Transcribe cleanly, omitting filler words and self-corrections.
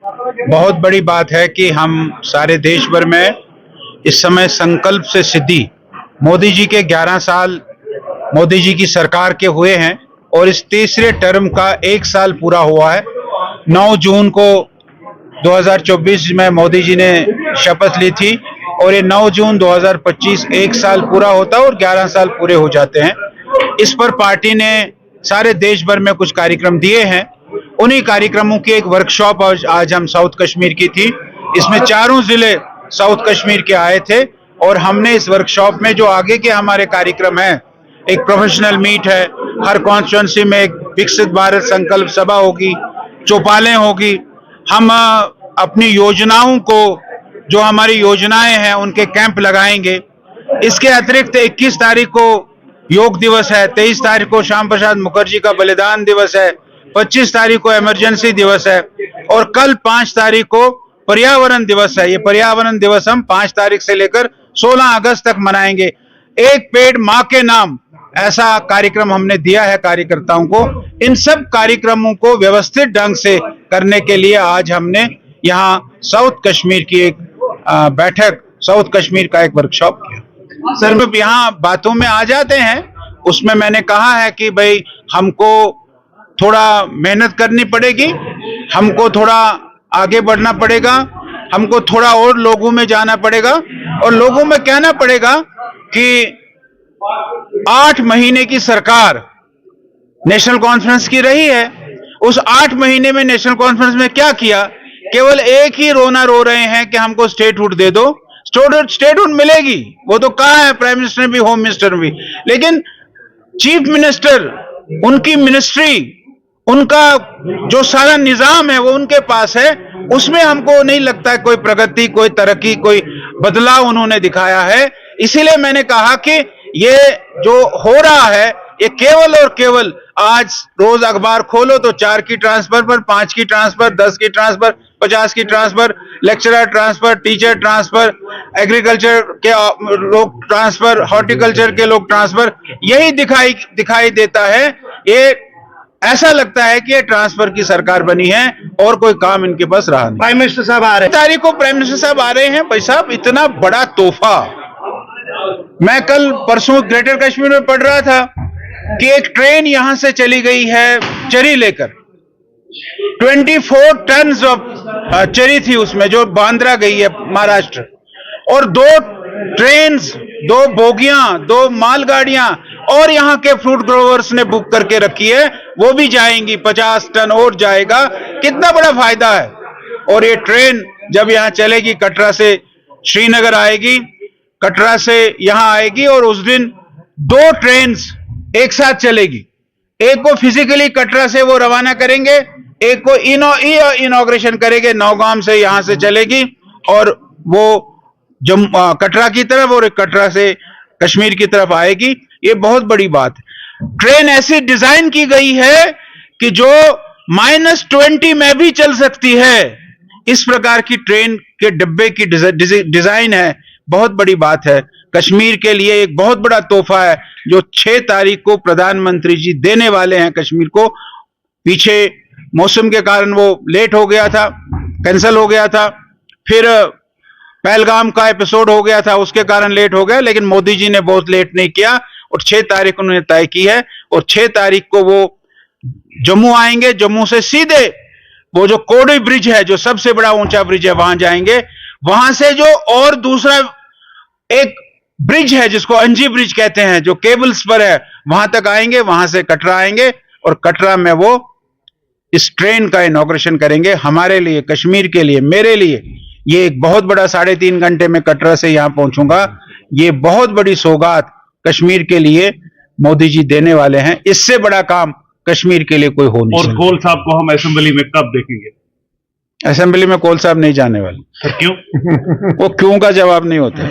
बहुत बड़ी बात है कि हम सारे देश भर में इस समय संकल्प से सिद्धि, मोदी जी के 11 साल मोदी जी की सरकार के हुए हैं और इस तीसरे टर्म का 1 साल पूरा हुआ है। 9 जून को 2024 में मोदी जी ने शपथ ली थी और ये 9 जून 2025 1 साल पूरा होता है और 11 साल पूरे हो जाते हैं। इस पर पार्टी ने सारे देश भर में कुछ कार्यक्रम दिए हैं। उन्हीं कार्यक्रमों की एक वर्कशॉप आज हम साउथ कश्मीर की थी। इसमें चारों जिले साउथ कश्मीर के आए थे और हमने इस वर्कशॉप में जो आगे के हमारे कार्यक्रम हैं, एक प्रोफेशनल मीट है, हर कॉन्स्टिट्यूंसी में एक विकसित भारत संकल्प सभा होगी, चौपालें होगी। हम अपनी योजनाओं को, जो हमारी योजनाएं हैं, उनके कैंप लगाएंगे। इसके अतिरिक्त 21 तारीख को योग दिवस है, 23 तारीख को श्याम प्रसाद मुखर्जी का बलिदान दिवस है, 25 तारीख को इमरजेंसी दिवस है और कल 5 तारीख को पर्यावरण दिवस है। ये पर्यावरण दिवस हम 5 तारीख से लेकर 16 अगस्त तक मनाएंगे। एक पेड़ मां के नाम, ऐसा कार्यक्रम हमने दिया है कार्यकर्ताओं को। इन सब कार्यक्रमों को व्यवस्थित ढंग से करने के लिए आज हमने यहाँ साउथ कश्मीर की एक बैठक, साउथ कश्मीर का एक वर्कशॉप किया। सर, यहाँ बातों में आ जाते हैं, उसमें मैंने कहा है कि भाई हमको थोड़ा मेहनत करनी पड़ेगी, हमको थोड़ा आगे बढ़ना पड़ेगा, हमको थोड़ा और लोगों में जाना पड़ेगा और लोगों में कहना पड़ेगा कि 8 महीने की सरकार नेशनल कॉन्फ्रेंस की रही है। उस 8 महीने में नेशनल कॉन्फ्रेंस में क्या किया? केवल एक ही रोना रो रहे हैं कि हमको स्टेटहुड दे दो। स्टेटहुड मिलेगी, वो तो कहा है प्राइम मिनिस्टर ने भी, होम मिनिस्टर ने भी, लेकिन चीफ मिनिस्टर, उनकी मिनिस्ट्री, उनका जो सारा निजाम है वो उनके पास है। उसमें हमको नहीं लगता है कोई प्रगति, कोई तरक्की, कोई बदलाव उन्होंने दिखाया है। इसीलिए मैंने कहा कि ये जो हो रहा है ये केवल और केवल, आज रोज अखबार खोलो तो 4 की ट्रांसफर पर, 5 की ट्रांसफर, 10 की ट्रांसफर, 50 की transfer, lecturer transfer, teacher transfer, agriculture के लोग ट्रांसफर, हॉर्टिकल्चर के लोग ट्रांसफर, यही दिखाई देता है। ये ऐसा लगता है कि ये ट्रांसफर की सरकार बनी है और कोई काम इनके पास रहा नहीं। प्राइम मिनिस्टर साहब आ रहे हैं, तारीख को प्राइम मिनिस्टर साहब आ रहे हैं। भाई साहब, इतना बड़ा तोहफा, मैं कल परसों ग्रेटर कश्मीर में पढ़ रहा था कि एक ट्रेन यहां से चली गई है चरी लेकर, 24 टन ऑफ चरी थी उसमें, जो बांद्रा गई है महाराष्ट्र, और 2 ट्रेन, 2 बोगियां, 2 मालगाड़ियां और यहाँ के फ्रूट ग्रोवर्स ने बुक करके रखी है, वो भी जाएंगी, 50 टन और जाएगा। कितना बड़ा फायदा है। और ये ट्रेन जब यहाँ चलेगी, कटरा से श्रीनगर आएगी, कटरा से यहां आएगी और उस दिन 2 ट्रेन एक साथ चलेगी। एक को फिजिकली कटरा से वो रवाना करेंगे, एक को इनॉग्रेशन करेंगे, नौगाम से यहां से चलेगी और वो कटरा की तरफ और कटरा से कश्मीर की तरफ आएगी। ये बहुत बड़ी बात है। ट्रेन ऐसी डिजाइन की गई है कि जो -20 में भी चल सकती है। इस प्रकार की ट्रेन के डिब्बे की डिजाइन है। बहुत बड़ी बात है। कश्मीर के लिए एक बहुत बड़ा तोहफा है जो 6 तारीख को प्रधानमंत्री जी देने वाले हैं कश्मीर को। पीछे मौसम के कारण वो लेट हो गया था, कैंसिल हो गया था, फिर पहलगाम का एपिसोड हो गया था, उसके कारण लेट हो गया, लेकिन मोदी जी ने बहुत लेट नहीं किया और 6 तारीख उन्होंने तय की है और 6 तारीख को वो जम्मू आएंगे। जम्मू से सीधे वो जो कोडी ब्रिज है, जो सबसे बड़ा ऊंचा ब्रिज है, वहां जाएंगे। वहां से जो और दूसरा एक ब्रिज है जिसको अंजी ब्रिज कहते हैं, जो केबल्स पर है, वहां तक आएंगे, वहां से कटरा आएंगे और कटरा में वो इस ट्रेन का इनॉग्रेशन करेंगे। हमारे लिए, कश्मीर के लिए, मेरे लिए ये एक बहुत बड़ा, 3.5 घंटे में कटरा से यहां पहुंचूंगा। ये बहुत बड़ी सौगात कश्मीर के लिए मोदी जी देने वाले हैं। इससे बड़ा काम कश्मीर के लिए कोई हो नहीं सकता। और कोल साहब को हम असेंबली में कब देखेंगे? असेंबली में कोल साहब नहीं जाने वाले। क्यों? वो क्यों का जवाब नहीं होता।